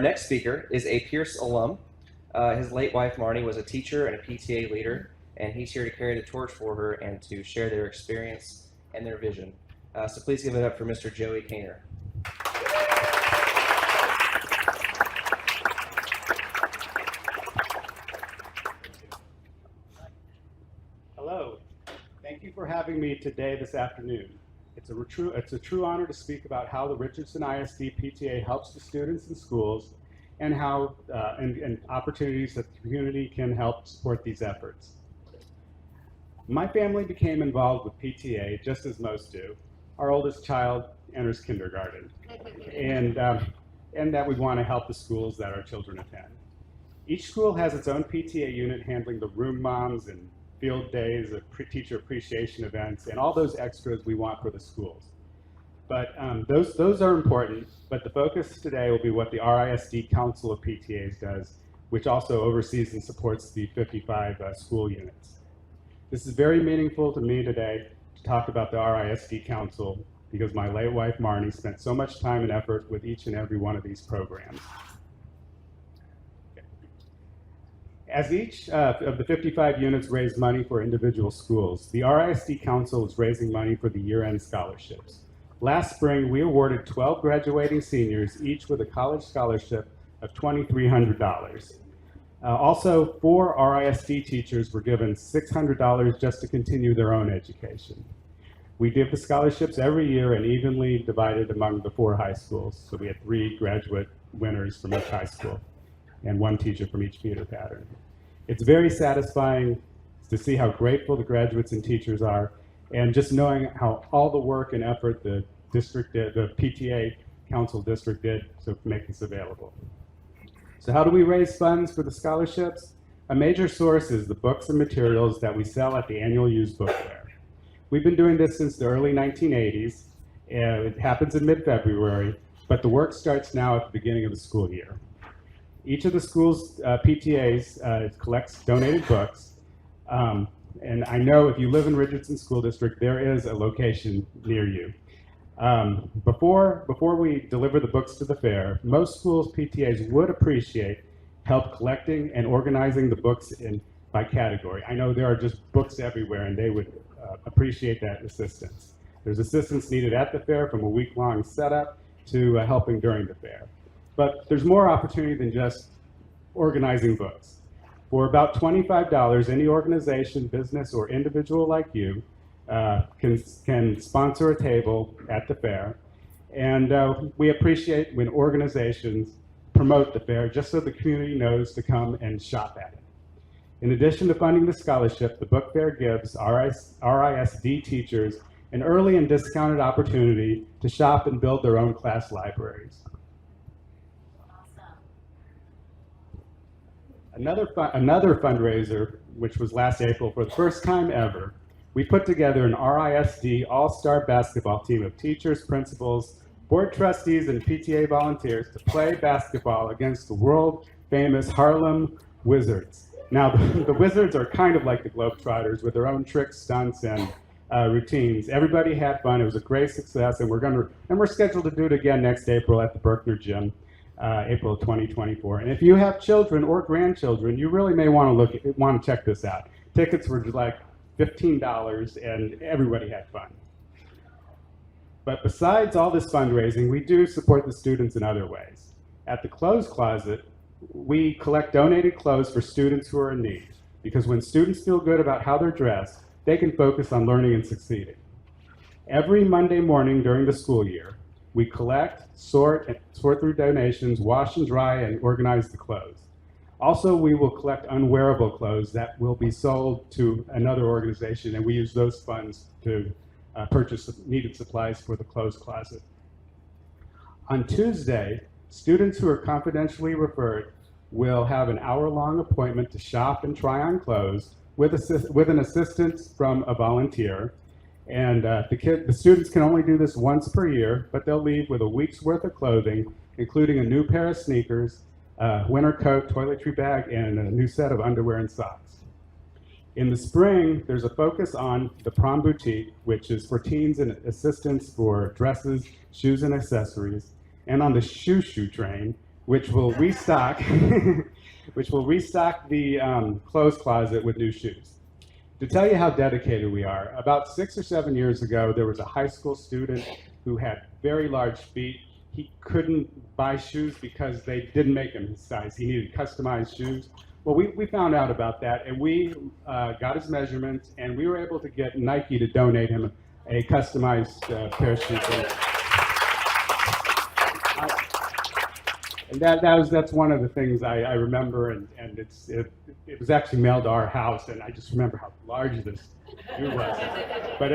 next speaker is a Pierce alum. His late wife, Marni, was a teacher and a PTA leader, and he's here to carry the torch for her and to share their experience and their vision. So please give it up for Mr. Joey Kaner. Hello. Thank you for having me today this afternoon. It's a true honor to speak about how the Richardson ISD PTA helps the students in schools and how and opportunities that the community can help support these efforts. My family became involved with PTA just as most do. Our oldest child enters kindergarten, and that we want to help the schools that our children attend. Each school has its own PTA unit handling the room moms and field days, teacher appreciation events, and all those extras we want for the schools. But those are important, but the focus today will be what the RISD Council of PTAs does, which also oversees and supports the 55 school units. This is very meaningful to me today to talk about the RISD Council because my late wife, Marni, spent so much time and effort with each and every one of these programs. As each of the 55 units raise money for individual schools, the RISD Council is raising money for the year-end scholarships. Last spring, we awarded 12 graduating seniors, each with a college scholarship of $2,300. Also, 4 RISD teachers were given $600 just to continue their own education. We give the scholarships every year and evenly divided among the 4 high schools. So we had 3 graduate winners from each high school and 1 teacher from each feeder pattern. It's very satisfying to see how grateful the graduates and teachers are, and just knowing how all the work and effort the district did, the PTA Council district did to make this available. So how do we raise funds for the scholarships? A major source is the books and materials that we sell at the annual used book fair. We've been doing this since the early 1980s. It happens in mid-February, but the work starts now at the beginning of the school year. Each of the school's PTAs collects donated books, and I know if you live in Richardson School District, there is a location near you. Before we deliver the books to the fair, most schools' PTAs would appreciate help collecting and organizing the books by category. I know there are just books everywhere, and they would appreciate that assistance. There's assistance needed at the fair, from a week-long setup to helping during the fair. But there's more opportunity than just organizing books. For about $25, any organization, business, or individual like you can sponsor a table at the fair. And we appreciate when organizations promote the fair just so the community knows to come and shop at it. In addition to funding the scholarship, the book fair gives RISD teachers an early and discounted opportunity to shop and build their own class libraries. Another fundraiser, which was last April for the first time ever, we put together an RISD all-star basketball team of teachers, principals, board trustees, and PTA volunteers to play basketball against the world-famous Harlem Wizards. Now, the Wizards are kind of like the Globetrotters with their own tricks, stunts, and routines. Everybody had fun. It was a great success, and we're scheduled to do it again next April at the Berkner Gym. April of 2024. And if you have children or grandchildren, you really may want to check this out. Tickets were like $15 and everybody had fun. But besides all this fundraising, we do support the students in other ways. At the Clothes Closet, we collect donated clothes for students who are in need, because when students feel good about how they're dressed, they can focus on learning and succeeding. Every Monday morning during the school year, we collect, sort through donations, wash and dry, and organize the clothes. Also, we will collect unwearable clothes that will be sold to another organization, and we use those funds to purchase needed supplies for the Clothes Closet. On Tuesday, students who are confidentially referred will have an hour-long appointment to shop and try on clothes with an assistance from a volunteer. And the students can only do this once per year, but they'll leave with a week's worth of clothing, including a new pair of sneakers, winter coat, toiletry bag, and a new set of underwear and socks. In the spring, there's a focus on the Prom Boutique, which is for teens and assistance for dresses, shoes, and accessories, and on the Shoo Shoo train, which will restock, which will restock the clothes closet with new shoes. To tell you how dedicated we are, about 6 or 7 years ago, there was a high school student who had very large feet. He couldn't buy shoes because they didn't make him his size. He needed customized shoes. Well, we found out about that, and we got his measurements, and we were able to get Nike to donate him a customized pair of shoes. And that's one of the things I remember, and it was actually mailed to our house, and I just remember how large this shoe was. But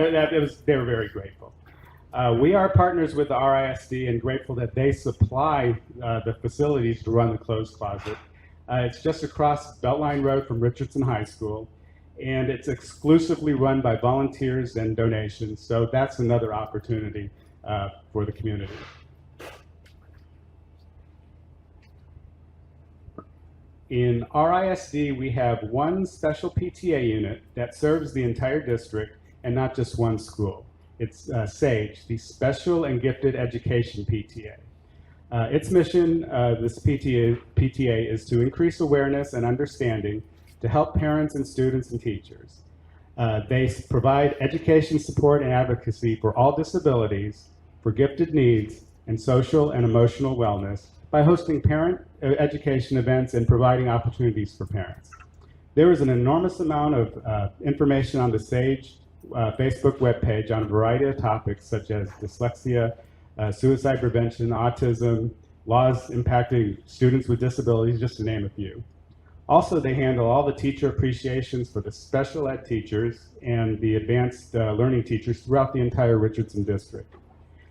they were very grateful. We are partners with the RISD and grateful that they supply the facilities to run the clothes closet. It's just across Beltline Road from Richardson High School, and it's exclusively run by volunteers and donations, so that's another opportunity for the community. In RISD, we have one special PTA unit that serves the entire district and not just one school. It's SAGE, the Special and Gifted Education PTA. Its mission, this PTA, is to increase awareness and understanding to help parents and students and teachers. They provide education support and advocacy for all disabilities, for gifted needs, and social and emotional wellness by hosting parent education events and providing opportunities for parents. There is an enormous amount of information on the SAGE Facebook webpage on a variety of topics such as dyslexia, suicide prevention, autism, laws impacting students with disabilities, just to name a few. Also, they handle all the teacher appreciations for the special ed teachers and the advanced learning teachers throughout the entire Richardson district.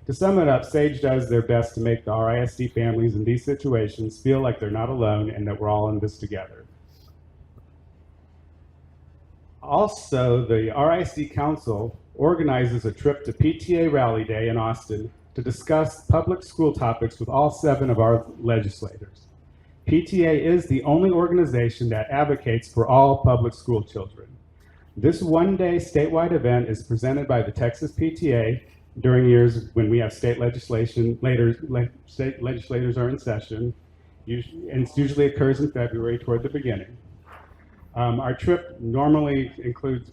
To sum it up, SAGE does their best to make the RISD families in these situations feel like they're not alone and that we're all in this together. Also, the RISD Council organizes a trip to PTA Rally Day in Austin to discuss public school topics with all 7 of our legislators. PTA is the only organization that advocates for all public school children. This one-day statewide event is presented by the Texas PTA during years when we have state legislation, state legislators are in session, and it usually occurs in February toward the beginning. Our trip normally includes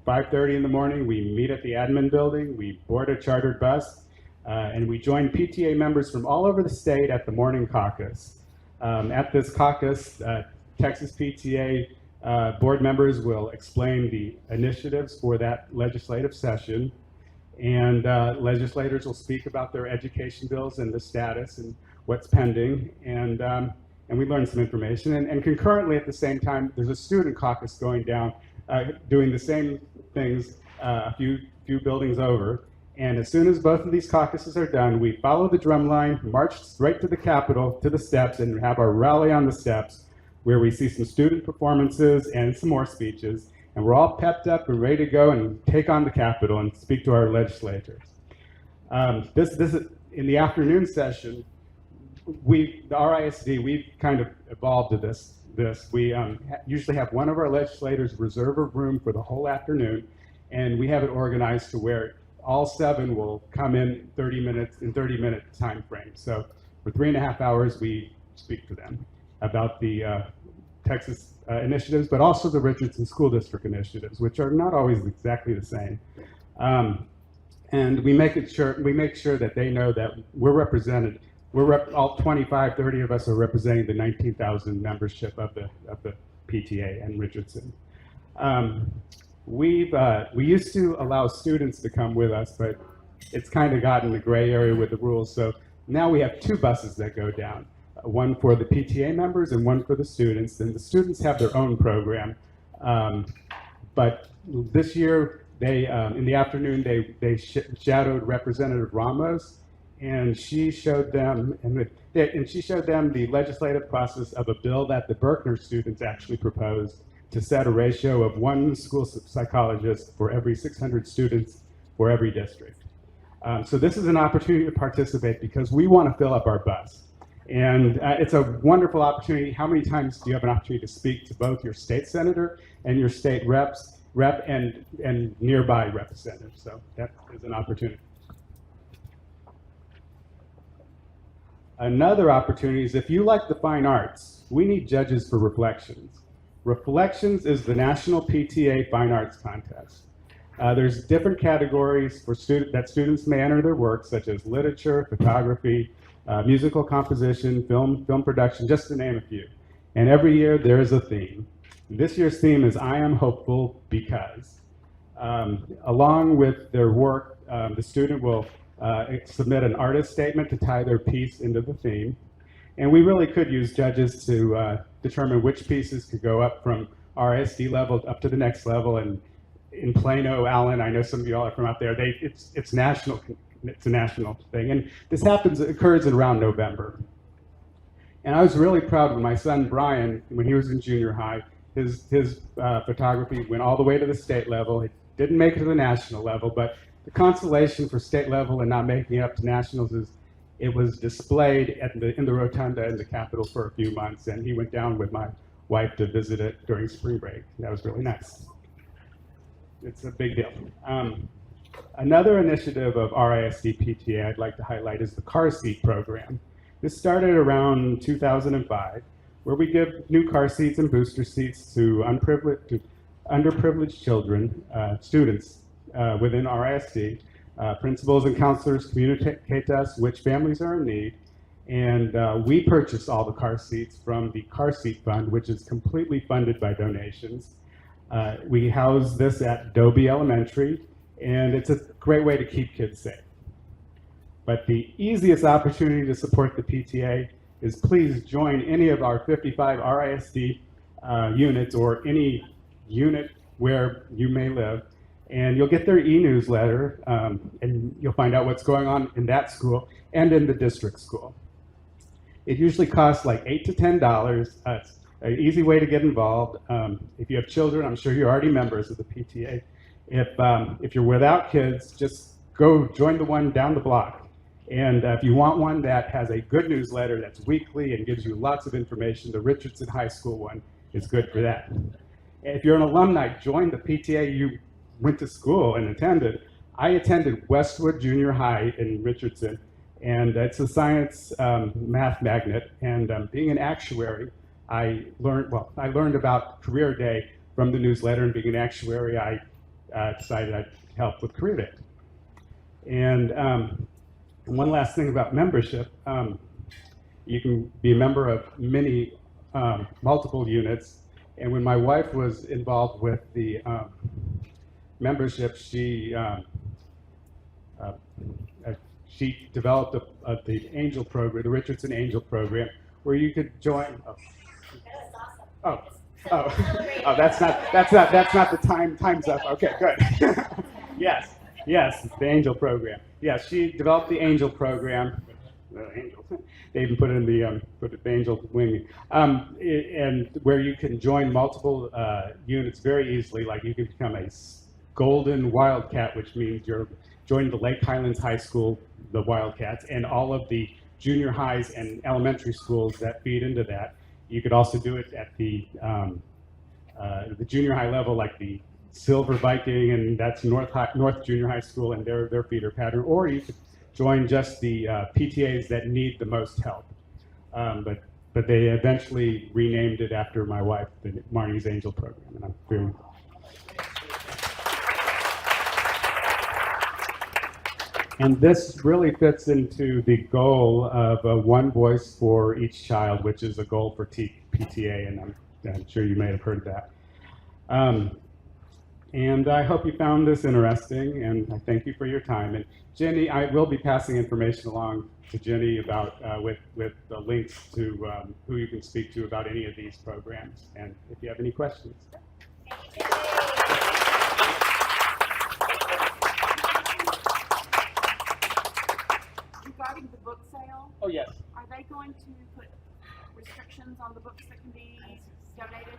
5:30 in the morning, we meet at the admin building, we board a chartered bus, and we join PTA members from all over the state at the morning caucus. At this caucus, Texas PTA board members will explain the initiatives for that legislative session, and legislators will speak about their education bills and the status and what's pending, and we learn some information. And concurrently at the same time, there's a student caucus going down, doing the same things a few buildings over. And as soon as both of these caucuses are done, we follow the drum line, march right to the Capitol, to the steps, and have our rally on the steps, where we see some student performances and some more speeches. And we're all pepped up and ready to go and take on the Capitol and speak to our legislators. This is, in the afternoon session, the RISD, we've kind of evolved to this. We usually have one of our legislators reserve a room for the whole afternoon, and we have it organized to where all 7 will come in 30-minute time frame. So for 3.5 hours, we speak to them about the Texas initiatives, but also the Richardson School District initiatives, which are not always exactly the same. And we make sure that they know that we're represented. All 25, 30 of us are representing the 19,000 membership of the PTA and Richardson. We used to allow students to come with us, but it's kind of gotten a gray area with the rules. So now we have 2 buses that go down, one for the PTA members and one for the students. And the students have their own program. But this year, they in the afternoon, they shadowed Representative Ramos, and she showed them the legislative process of a bill that the Berkner students actually proposed to set a ratio of 1 school psychologist for every 600 students for every district. So this is an opportunity to participate because we want to fill up our bus. And it's a wonderful opportunity. How many times do you have an opportunity to speak to both your state senator and your state rep and nearby representatives? So that is an opportunity. Another opportunity is if you like the fine arts, we need judges for Reflections. Reflections is the National PTA Fine Arts Contest. There's different categories for that students may enter their work, such as literature, photography, musical composition, film production, just to name a few. And every year there is a theme. This year's theme is I Am Hopeful Because. Along with their work, the student will submit an artist statement to tie their piece into the theme. And we really could use judges to determine which pieces could go up from RISD level up to the next level. And in Plano, Allen, I know some of you all are from out there, it's national. It's a national thing. And this occurs in around November. And I was really proud when my son Brian, when he was in junior high, his photography went all the way to the state level. It didn't make it to the national level, but the consolation for state level and not making it up to nationals is it was displayed in the rotunda in the Capitol for a few months, and he went down with my wife to visit it during spring break. That was really nice. It's a big deal. Another initiative of RISD PTA I'd like to highlight is the car seat program. This started around 2005, where we give new car seats and booster seats to underprivileged children, students within RISD. Principals and counselors communicate to us which families are in need, and we purchase all the car seats from the Car Seat Fund, which is completely funded by donations. We house this at Dobie Elementary, and it's a great way to keep kids safe. But the easiest opportunity to support the PTA is please join any of our 55 RISD units or any unit where you may live, and you'll get their e-newsletter, and you'll find out what's going on in that school and in the district school. It usually costs like $8 to $10. It's an easy way to get involved. If you have children, I'm sure you're already members of the PTA. If you're without kids, just go join the one down the block. And if you want one that has a good newsletter that's weekly and gives you lots of information, the Richardson High School one is good for that. If you're an alumni, join the PTA you went to school and attended. I attended Westwood Junior High in Richardson, and it's a science math magnet. And being an actuary, I learned about Career Day from the newsletter, and being an actuary, I decided I'd help with Career Day. And one last thing about membership, you can be a member of many, multiple units. And when my wife was involved with the membership, she developed the Angel program, the Richardson Angel program, where you could join. That's not the time. Time's up. Okay, good. Yes, the Angel program. Yes, she developed the Angel program. They even put it in the Angel wing, and where you can join multiple units very easily. Like you can become a Golden Wildcat, which means you're joining the Lake Highlands High School, the Wildcats, and all of the junior highs and elementary schools that feed into that. You could also do it at the junior high level, like the Silver Viking, and that's North Junior High School and their feeder pattern. Or you could join just the PTAs that need the most help. But they eventually renamed it after my wife, the Marni's Angel program, and I'm very. And this really fits into the goal of one voice for each child, which is a goal for PTA, and I'm sure you may have heard that. And I hope you found this interesting, and I thank you for your time. And Jenny, I will be passing information along to Jenny about with the links to who you can speak to about any of these programs, and if you have any questions. Regarding the book sale, Oh, yes. are they going to put restrictions on the books that can be donated?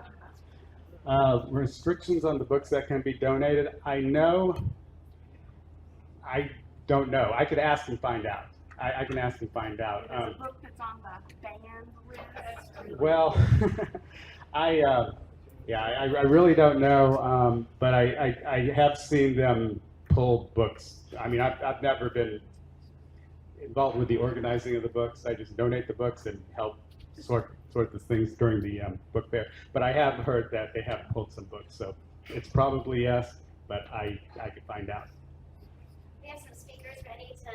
Restrictions on the books that can be donated. I don't know. I could ask and find out. I can ask and find out. There's a book that's on the banned list. Well, I really don't know, but I have seen them pull books. I mean, I've never been involved with the organizing of the books. I just donate the books and help sort the things during the book fair. But I have heard that they have pulled some books, so it's probably yes, but I could find out. We have some speakers ready to